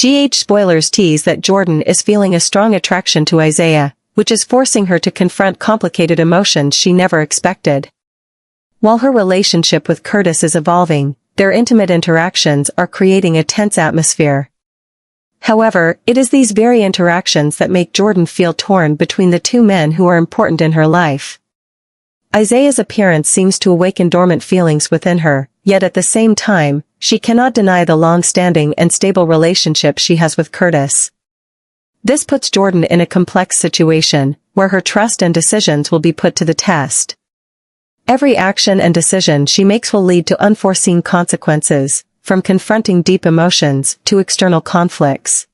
Spoilers tease that Jordan is feeling a strong attraction to Isaiah, which is forcing her to confront complicated emotions she never expected. While her relationship with Curtis is evolving, their intimate interactions are creating a tense atmosphere. However, it is these very interactions that make Jordan feel torn between the two men who are important in her life. Isaiah's appearance seems to awaken dormant feelings within her, yet at the same time, she cannot deny the long-standing and stable relationship she has with Curtis. This puts Jordan in a complex situation, where her trust and decisions will be put to the test. Every action and decision she makes will lead to unforeseen consequences, from confronting deep emotions to external conflicts.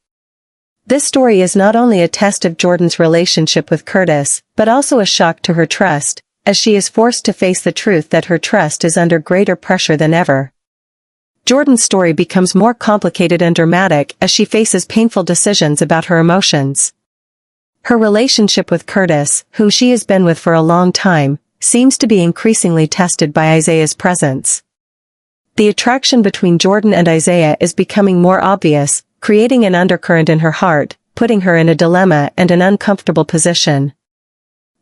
This story is not only a test of Jordan's relationship with Curtis, but also a shock to her trust, as she is forced to face the truth that her trust is under greater pressure than ever. Jordan's story becomes more complicated and dramatic as she faces painful decisions about her emotions. Her relationship with Curtis, whom she has been with for a long time, seems to be increasingly tested by Isaiah's presence. The attraction between Jordan and Isaiah is becoming more obvious, creating an undercurrent in her heart, putting her in a dilemma and an uncomfortable position.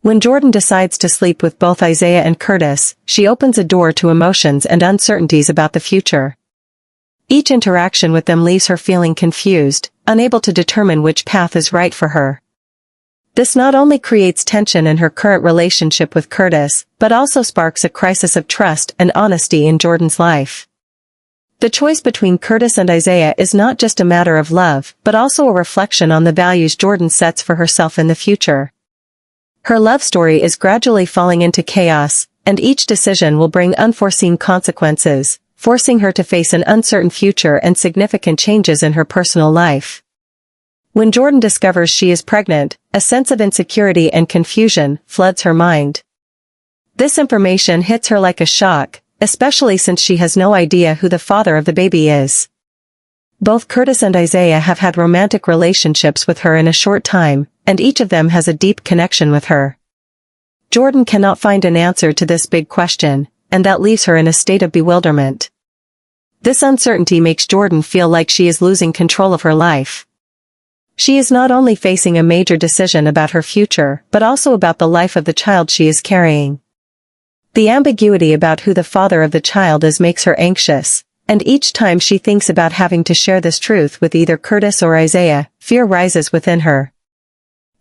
When Jordan decides to sleep with both Isaiah and Curtis, she opens a door to emotions and uncertainties about the future. Each interaction with them leaves her feeling confused, unable to determine which path is right for her. This not only creates tension in her current relationship with Curtis, but also sparks a crisis of trust and honesty in Jordan's life. The choice between Curtis and Isaiah is not just a matter of love, but also a reflection on the values Jordan sets for herself in the future. Her love story is gradually falling into chaos, and each decision will bring unforeseen consequences, forcing her to face an uncertain future and significant changes in her personal life. When Jordan discovers she is pregnant, a sense of insecurity and confusion floods her mind. This information hits her like a shock, especially since she has no idea who the father of the baby is. Both Curtis and Isaiah have had romantic relationships with her in a short time, and each of them has a deep connection with her. Jordan cannot find an answer to this big question, and that leaves her in a state of bewilderment. This uncertainty makes Jordan feel like she is losing control of her life. She is not only facing a major decision about her future, but also about the life of the child she is carrying. The ambiguity about who the father of the child is makes her anxious, and each time she thinks about having to share this truth with either Curtis or Isaiah, fear rises within her.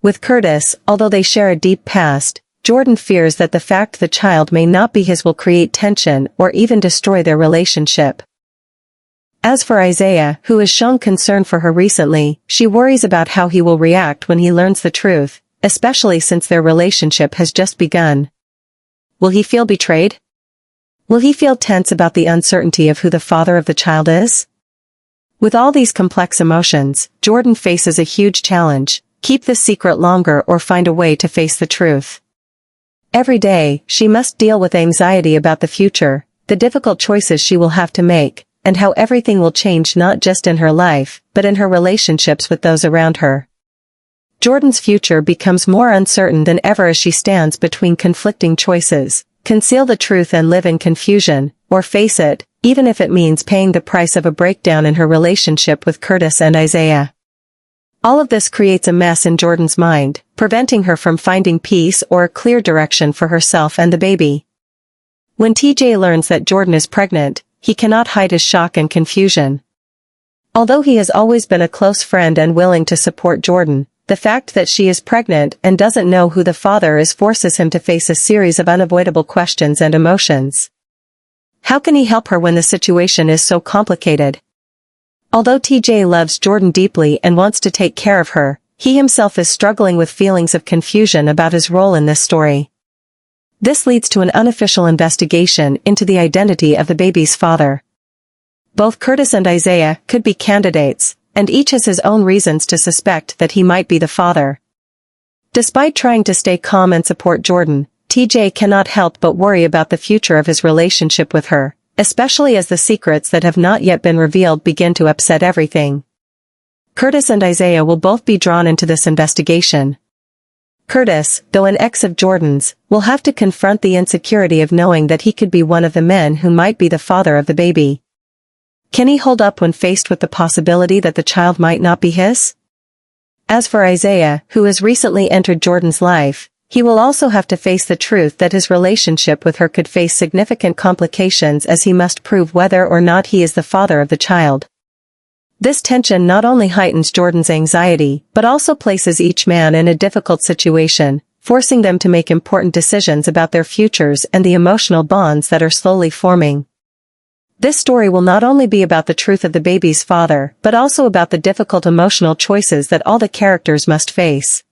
With Curtis, although they share a deep past, Jordan fears that the fact the child may not be his will create tension or even destroy their relationship. As for Isaiah, who has shown concern for her recently, she worries about how he will react when he learns the truth, especially since their relationship has just begun. Will he feel betrayed? Will he feel tense about the uncertainty of who the father of the child is? With all these complex emotions, Jordan faces a huge challenge: keep this secret longer or find a way to face the truth. Every day, she must deal with anxiety about the future, the difficult choices she will have to make, and how everything will change not just in her life, but in her relationships with those around her. Jordan's future becomes more uncertain than ever as she stands between conflicting choices: conceal the truth and live in confusion, or face it, even if it means paying the price of a breakdown in her relationship with Curtis and Isaiah. All of this creates a mess in Jordan's mind, preventing her from finding peace or a clear direction for herself and the baby. When TJ learns that Jordan is pregnant, he cannot hide his shock and confusion. Although he has always been a close friend and willing to support Jordan, the fact that she is pregnant and doesn't know who the father is forces him to face a series of unavoidable questions and emotions. How can he help her when the situation is so complicated? Although TJ loves Jordan deeply and wants to take care of her, he himself is struggling with feelings of confusion about his role in this story. This leads to an unofficial investigation into the identity of the baby's father. Both Curtis and Isaiah could be candidates, and each has his own reasons to suspect that he might be the father. Despite trying to stay calm and support Jordan, TJ cannot help but worry about the future of his relationship with her, especially as the secrets that have not yet been revealed begin to upset everything. Curtis and Isaiah will both be drawn into this investigation. Curtis, though an ex of Jordan's, will have to confront the insecurity of knowing that he could be one of the men who might be the father of the baby. Can he hold up when faced with the possibility that the child might not be his? As for Isaiah, who has recently entered Jordan's life, he will also have to face the truth that his relationship with her could face significant complications, as he must prove whether or not he is the father of the child. This tension not only heightens Jordan's anxiety, but also places each man in a difficult situation, forcing them to make important decisions about their futures and the emotional bonds that are slowly forming. This story will not only be about the truth of the baby's father, but also about the difficult emotional choices that all the characters must face.